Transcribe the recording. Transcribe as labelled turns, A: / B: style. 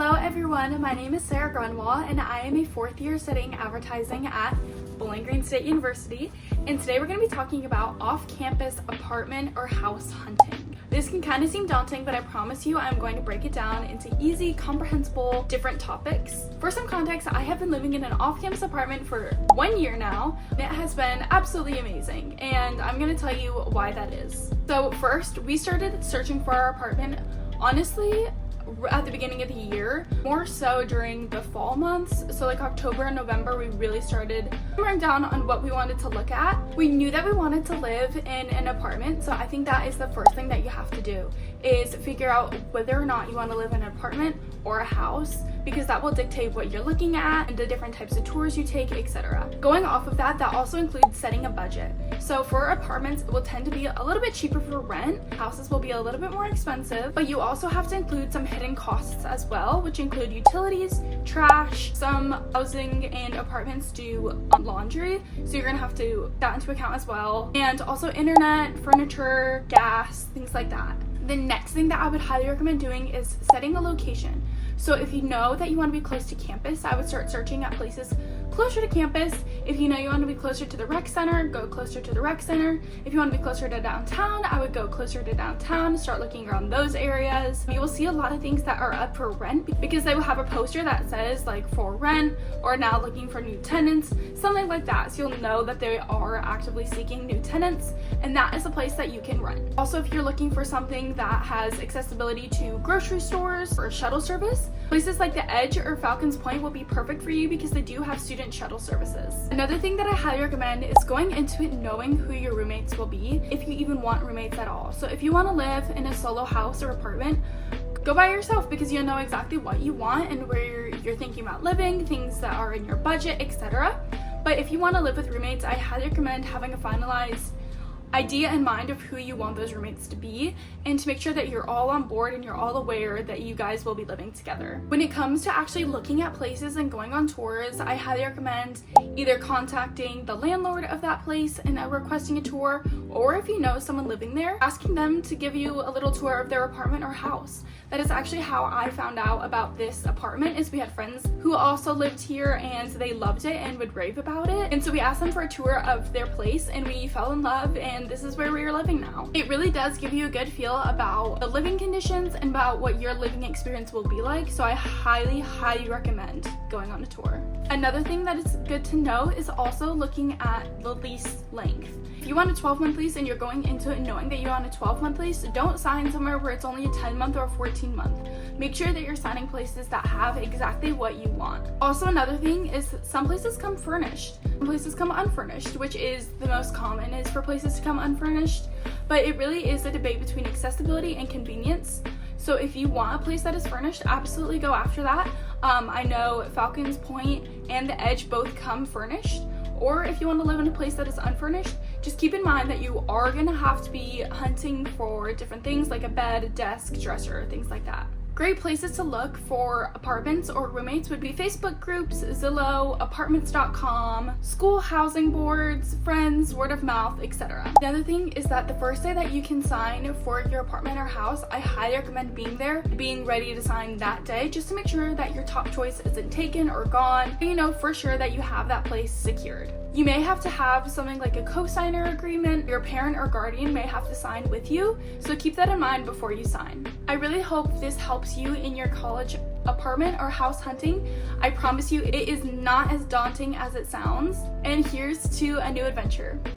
A: Hello everyone, my name is Sarah Gronwall and I am a fourth year studying advertising at Bowling Green State University, and today we're going to be talking about off-campus apartment or house hunting. This can kind of seem daunting, but I promise you I'm going to break it down into easy, comprehensible, different topics. For some context, I have been living in an off-campus apartment for 1 year now. It has been absolutely amazing, and I'm going to tell you why that is. So first, we started searching for our apartment, honestly, at the beginning of the year, more so during the fall months. So like October and November, we really started hammering down on what we wanted to look at. We knew that we wanted to live in an apartment, so I think that is the first thing that you have to do, is figure out whether or not you want to live in an apartment or a house, because that will dictate what you're looking at and the different types of tours you take, etc. Going off of that, that also includes setting a budget. So for apartments, it will tend to be a little bit cheaper for rent. Houses will be a little bit more expensive, but you also have to include some hidden costs as well, which include utilities, trash. Some housing and apartments do laundry, so you're gonna have to take that into account as well, and also internet, furniture, gas, things like that. The next thing that I would highly recommend doing is setting a location. So if you know that you want to be close to campus, I would start searching at places closer to campus. If you know you want to be closer to the rec center, go closer to the rec center. If you want to be closer to downtown, I would go closer to downtown, start looking around those areas. You will see a lot of things that are up for rent because they will have a poster that says like for rent or now looking for new tenants, something like that. So you'll know that they are actively seeking new tenants, and that is a place that you can rent. Also, if you're looking for something that has accessibility to grocery stores or shuttle service, places like the Edge or Falcons Point will be perfect for you because they do have student shuttle services. Another thing that I highly recommend is going into it knowing who your roommates will be, if you even want roommates at all. So if you want to live in a solo house or apartment, go by yourself because you'll know exactly what you want and where you're thinking about living, things that are in your budget, etc. But if you want to live with roommates, I highly recommend having a finalized idea in mind of who you want those roommates to be, and to make sure that you're all on board and you're all aware that you guys will be living together. When it comes to actually looking at places and going on tours, I highly recommend either contacting the landlord of that place and requesting a tour, or if you know someone living there, asking them to give you a little tour of their apartment or house. That is actually how I found out about this apartment, is we had friends who also lived here and they loved it and would rave about it, and so we asked them for a tour of their place and we fell in love, and this is where we are living now. It really does give you a good feel about the living conditions and about what your living experience will be like, so I highly recommend going on a tour. Another thing that is good to know is also looking at the lease length. If you want a 12-month lease and you're going into it knowing that you want a 12-month lease, don't sign somewhere where it's only a 10-month or a 14-month. Make sure that you're signing places that have exactly what you want. Also, another thing is some places come furnished, some places come unfurnished, which is the most common, is for places to come unfurnished, but it really is a debate between accessibility and convenience. So if you want a place that is furnished, absolutely go after that. I know Falcons Point and the Edge both come furnished, or if you want to live in a place that is unfurnished, just keep in mind that you are going to have to be hunting for different things like a bed, desk, dresser, things like that. Great places to look for apartments or roommates would be Facebook groups, Zillow, apartments.com, school housing boards, friends, word of mouth, etc. Another thing is that the first day that you can sign for your apartment or house, I highly recommend being there, being ready to sign that day, just to make sure that your top choice isn't taken or gone, and you know for sure that you have that place secured. You may have to have something like a co-signer agreement. Your parent or guardian may have to sign with you, so keep that in mind before you sign. I really hope this helps you in your college apartment or house hunting. I promise you it is not as daunting as it sounds, and here's to a new adventure.